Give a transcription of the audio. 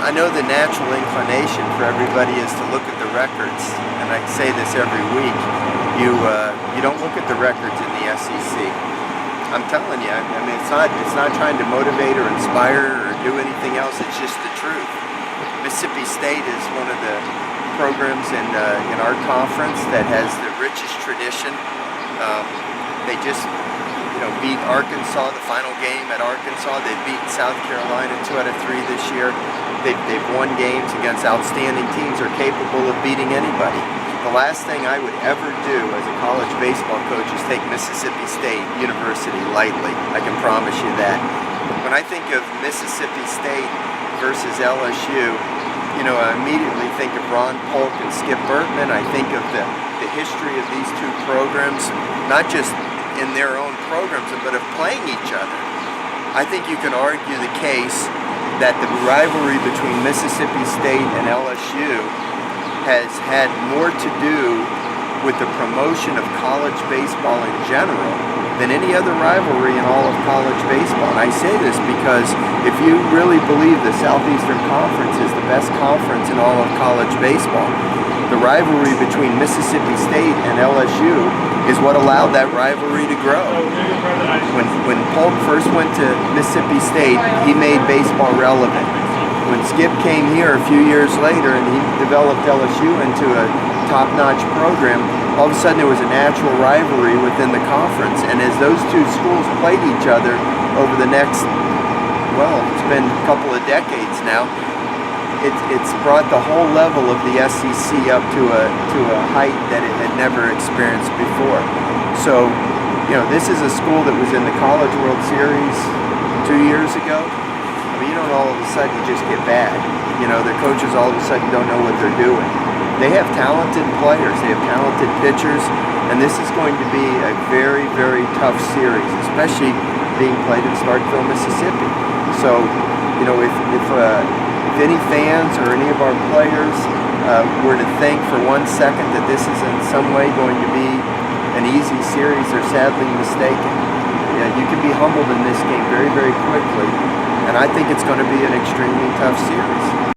I know the natural inclination for everybody is to look at the records, and I say this every week. You don't look at the records in the SEC. I'm telling you. I mean, it's not trying to motivate or inspire or do anything else. It's just the truth. Mississippi State is one of the programs in our conference that has the richest tradition. They just beat Arkansas, the final game at Arkansas. They've beaten South Carolina 2 out of 3 this year. They've won games against outstanding teams, are capable of beating anybody. The last thing I would ever do as a college baseball coach is take Mississippi State University lightly. I can promise you that. When I think of Mississippi State versus LSU, I immediately think of Ron Polk and Skip Bertman. I think of the history of these two programs, not just in their own programs, but of playing each other. I think you can argue the case that the rivalry between Mississippi State and LSU has had more to do with the promotion of college baseball in general than any other rivalry in all of college baseball. And I say this because if you really believe the Southeastern Conference is the best conference in all of college baseball, the rivalry between Mississippi State and LSU is what allowed that rivalry to grow. When Polk first went to Mississippi State, he made baseball relevant. When Skip came here a few years later and he developed LSU into a top-notch program, all of a sudden there was a natural rivalry within the conference. And as those two schools played each other over the next, it's been a couple of decades now, it's brought the whole level of the SEC up to a height that it had never experienced before. So, this is a school that was in the College World Series 2 years ago. I mean, you don't all of a sudden just get bad. Their coaches all of a sudden don't know what they're doing. They have talented players, they have talented pitchers, and this is going to be a very, very tough series, especially being played in Starkville, Mississippi. So, if any fans or any of our players were to think for 1 second that this is in some way going to be an easy series, they're sadly mistaken. You can be humbled in this game very, very quickly, and I think it's going to be an extremely tough series.